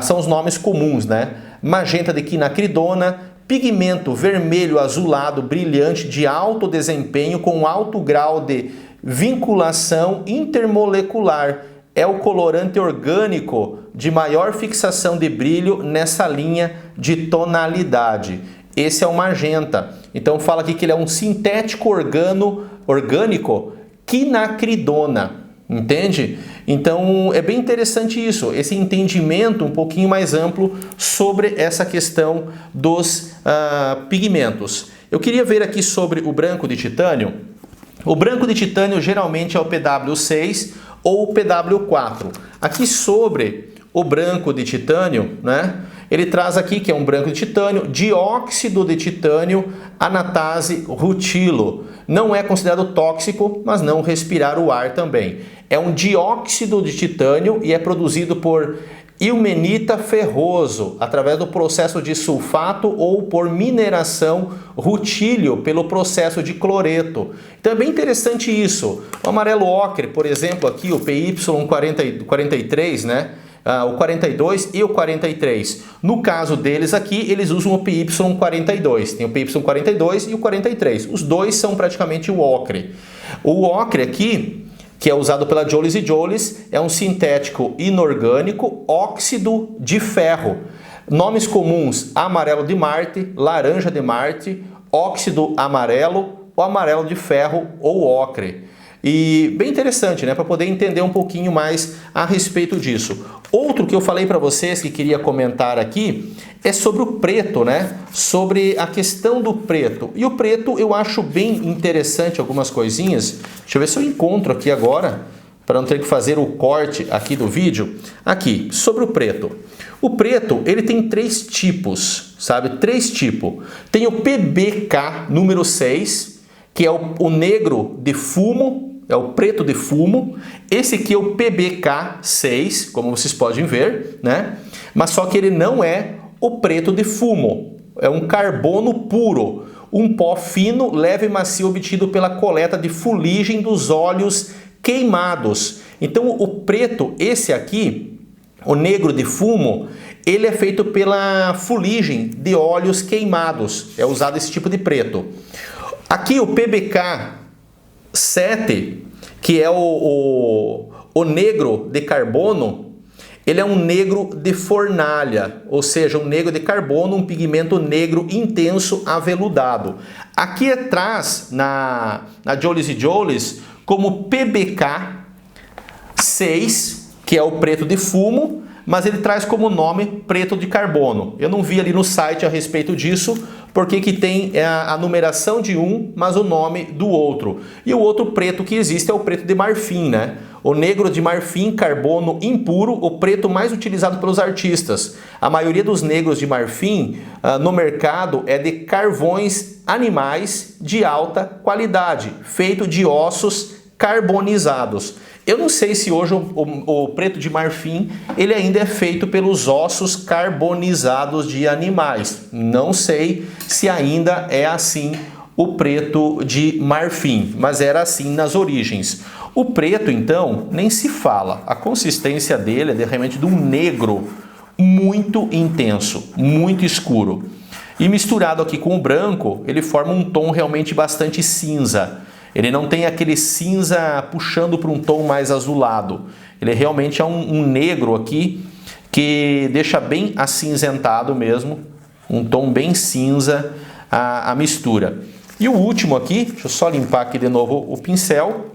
são os nomes comuns, né? Magenta de quinacridona, pigmento vermelho azulado brilhante de alto desempenho com alto grau de vinculação intermolecular. É o colorante orgânico de maior fixação de brilho nessa linha de tonalidade. Esse é o magenta. Então fala aqui que ele é um sintético orgânico quinacridona. Entende? Então é bem interessante isso, esse entendimento um pouquinho mais amplo sobre essa questão dos pigmentos. Eu queria ver aqui sobre o branco de titânio. O branco de titânio geralmente é o PW6 ou o PW4. Aqui sobre o branco de titânio, né? Ele traz aqui que é um branco de titânio, dióxido de titânio, anatase rutilo. Não é considerado tóxico, mas não respirar o ar também. É um dióxido de titânio e é produzido por ilmenita ferroso, através do processo de sulfato ou por mineração rutílio pelo processo de cloreto. Então é bem interessante isso. O amarelo ocre, por exemplo, aqui o PY43, né? O 42 e o 43. No caso deles aqui, eles usam o PY42. Tem o PY42 e o 43. Os dois são praticamente o ocre. O ocre aqui, que é usado pela Jones & Jones, é um sintético inorgânico óxido de ferro. Nomes comuns: amarelo de Marte, laranja de Marte, óxido amarelo, ou amarelo de ferro ou ocre. E bem interessante, né, para poder entender um pouquinho mais a respeito disso. Outro que eu falei para vocês que queria comentar aqui é sobre o preto, né? Sobre a questão do preto. E o preto eu acho bem interessante algumas coisinhas. Deixa eu ver se eu encontro aqui agora, para não ter que fazer o corte aqui do vídeo. Aqui, sobre o preto. O preto, ele tem 3 tipos, sabe? 3 tipos. Tem o PBK número 6, que é o negro de fumo, é o preto de fumo. Esse aqui é o PBK6, como vocês podem ver, né? Mas só que ele não é o preto de fumo. É um carbono puro, um pó fino, leve e macio obtido pela coleta de fuligem dos óleos queimados. Então o preto, esse aqui, o negro de fumo, ele é feito pela fuligem de óleos queimados. É usado esse tipo de preto. Aqui o PBK7, que é o negro de carbono, ele é um negro de fornalha, ou seja, um negro de carbono, um pigmento negro intenso aveludado. Aqui atrás, na Jones & Jones, como PBK6, que é o preto de fumo, mas ele traz como nome preto de carbono. Eu não vi ali no site a respeito disso, porque que tem a numeração de um, mas o nome do outro. E o outro preto que existe é o preto de marfim, né? O negro de marfim, carbono impuro, o preto mais utilizado pelos artistas. A maioria dos negros de marfim no mercado é de carvões animais de alta qualidade, feito de ossos carbonizados. Eu não sei se hoje o preto de marfim ele ainda é feito pelos ossos carbonizados de animais. Não sei se ainda é assim o preto de marfim, mas era assim nas origens. O preto, então, nem se fala. A consistência dele é realmente de um negro muito intenso, muito escuro. E misturado aqui com o branco, ele forma um tom realmente bastante cinza. Ele não tem aquele cinza puxando para um tom mais azulado. Ele realmente é um negro aqui que deixa bem acinzentado mesmo, um tom bem cinza a mistura. E o último aqui, deixa eu só limpar aqui de novo o pincel,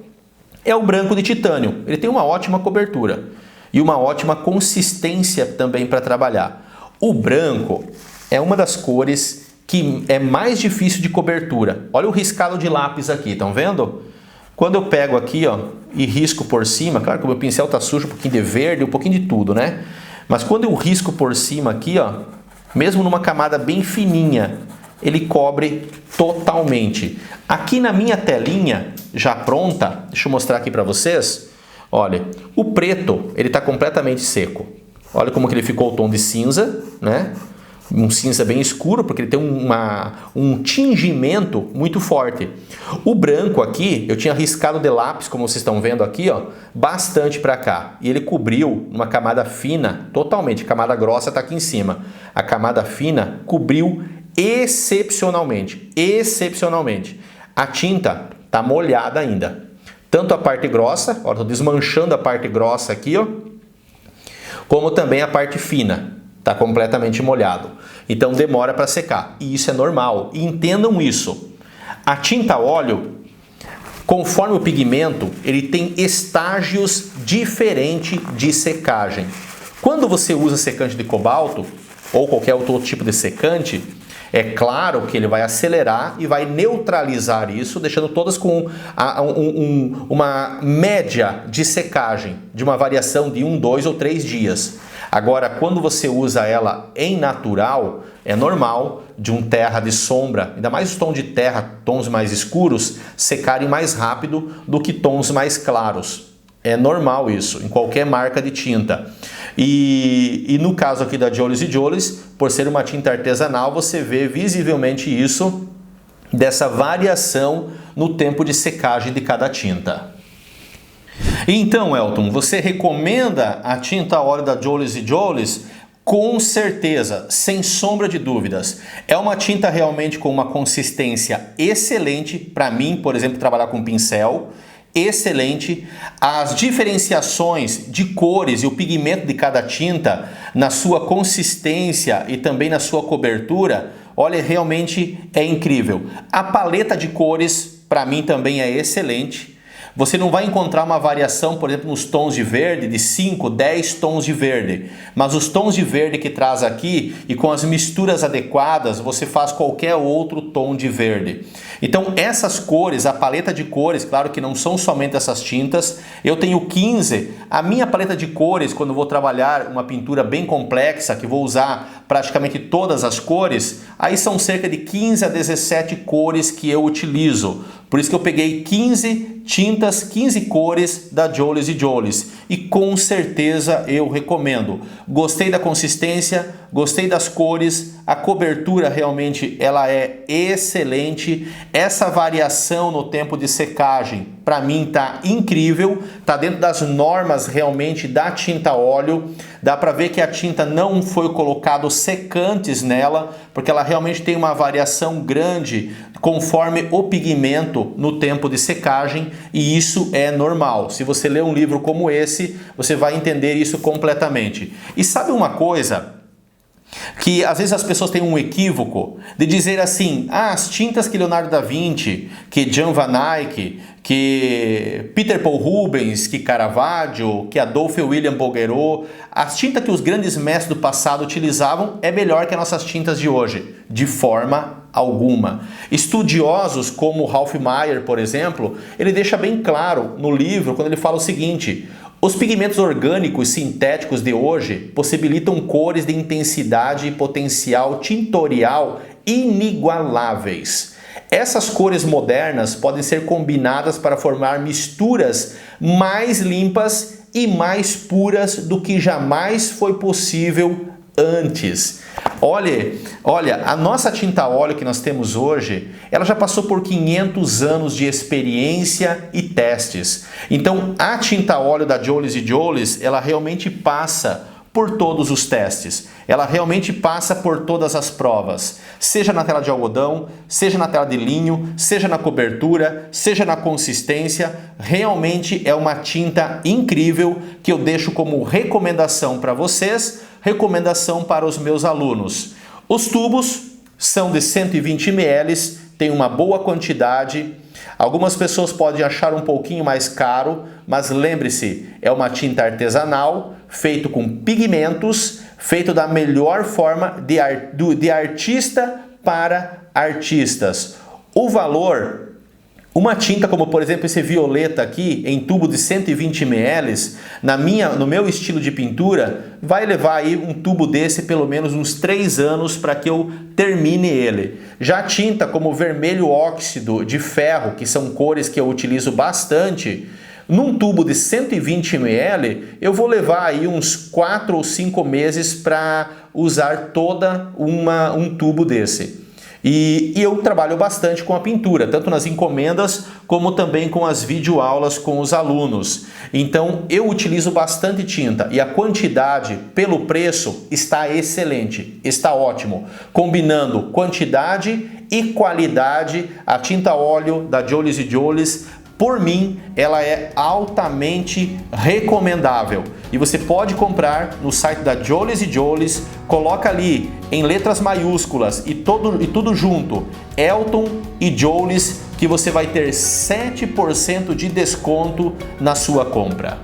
é o branco de titânio. Ele tem uma ótima cobertura e uma ótima consistência também para trabalhar. O branco é uma das cores que é mais difícil de cobertura. Olha o riscado de lápis aqui, estão vendo? Quando eu pego aqui, ó, e risco por cima, claro que o meu pincel tá sujo, um pouquinho de verde, um pouquinho de tudo, né? Mas quando eu risco por cima aqui, ó, mesmo numa camada bem fininha, ele cobre totalmente. Aqui na minha telinha, já pronta, deixa eu mostrar aqui para vocês. Olha, o preto, ele tá completamente seco. Olha como que ele ficou o tom de cinza, né? Um cinza bem escuro, porque ele tem um tingimento muito forte. O branco aqui, eu tinha riscado de lápis, como vocês estão vendo aqui, ó, bastante para cá. E ele cobriu uma camada fina, totalmente. A camada grossa está aqui em cima. A camada fina cobriu excepcionalmente. Excepcionalmente. A tinta está molhada ainda. Tanto a parte grossa, ó, estou desmanchando a parte grossa aqui, ó, como também a parte fina. Está completamente molhado. Então demora para secar. E isso é normal. E entendam isso. A tinta óleo, conforme o pigmento, ele tem estágios diferentes de secagem. Quando você usa secante de cobalto, ou qualquer outro tipo de secante, é claro que ele vai acelerar e vai neutralizar isso, deixando todas com uma média de secagem, de uma variação de 1, 2 ou 3 dias. Agora, quando você usa ela em natural, é normal de um terra de sombra, ainda mais o tom de terra, tons mais escuros, secarem mais rápido do que tons mais claros. É normal isso, em qualquer marca de tinta. E no caso aqui da Jolies & Jolies, por ser uma tinta artesanal, você vê visivelmente isso, dessa variação no tempo de secagem de cada tinta. Então, Elton, você recomenda a tinta a óleo da Jolies & Jolies? Com certeza, sem sombra de dúvidas. É uma tinta realmente com uma consistência excelente, para mim, por exemplo, trabalhar com pincel, excelente. As diferenciações de cores e o pigmento de cada tinta na sua consistência e também na sua cobertura, olha, realmente é incrível. A paleta de cores, para mim, também é excelente. Você não vai encontrar uma variação, por exemplo, nos tons de verde, de 5, 10 tons de verde. Mas os tons de verde que traz aqui, e com as misturas adequadas, você faz qualquer outro tom de verde. Então essas cores, a paleta de cores, claro que não são somente essas tintas. Eu tenho 15. A minha paleta de cores, quando eu vou trabalhar uma pintura bem complexa, que vou usar praticamente todas as cores, aí são cerca de 15 a 17 cores que eu utilizo. Por isso que eu peguei 15 tintas, 15 cores da Jolies & Jolies. E com certeza eu recomendo. Gostei da consistência, gostei das cores, a cobertura realmente ela é excelente. Essa variação no tempo de secagem, para mim tá incrível. Tá dentro das normas realmente da tinta óleo. Dá para ver que a tinta não foi colocado secantes nela, porque ela realmente tem uma variação grande conforme o pigmento no tempo de secagem, e isso é normal. Se você ler um livro como esse, você vai entender isso completamente. E sabe uma coisa? Que às vezes as pessoas têm um equívoco de dizer assim: as tintas que Leonardo da Vinci, que Jan van Eyck, que Peter Paul Rubens, que Caravaggio, que Adolphe William Bouguereau, as tintas que os grandes mestres do passado utilizavam é melhor que as nossas tintas de hoje. De forma alguma. Estudiosos como Ralph Meyer, por exemplo, ele deixa bem claro no livro quando ele fala o seguinte: os pigmentos orgânicos sintéticos de hoje possibilitam cores de intensidade e potencial tintorial inigualáveis. Essas cores modernas podem ser combinadas para formar misturas mais limpas e mais puras do que jamais foi possível antes. Olha, a nossa tinta óleo que nós temos hoje, ela já passou por 500 anos de experiência e testes. Então, a tinta óleo da Jolies & Jolies, ela realmente passa por todos os testes. Ela realmente passa por todas as provas. Seja na tela de algodão, seja na tela de linho, seja na cobertura, seja na consistência. Realmente é uma tinta incrível que eu deixo como recomendação para vocês, recomendação para os meus alunos. Os tubos são de 120 ml, tem uma boa quantidade. Algumas pessoas podem achar um pouquinho mais caro, mas lembre-se, é uma tinta artesanal, feito com pigmentos, feito da melhor forma de artista para artistas. O valor, uma tinta como por exemplo esse violeta aqui, em tubo de 120 ml, no meu estilo de pintura, vai levar aí um tubo desse pelo menos uns 3 anos para que eu termine ele. Já tinta como vermelho óxido de ferro, que são cores que eu utilizo bastante, num tubo de 120 ml, eu vou levar aí uns 4 ou 5 meses para usar um tubo desse. E eu trabalho bastante com a pintura, tanto nas encomendas como também com as videoaulas com os alunos. Então eu utilizo bastante tinta e a quantidade pelo preço está excelente, está ótimo. Combinando quantidade e qualidade, a tinta óleo da Jolies & Jolies, por mim, ela é altamente recomendável. E você pode comprar no site da Jolies & Jolies, coloca ali em letras maiúsculas e tudo junto, Elton e Jolies, que você vai ter 7% de desconto na sua compra.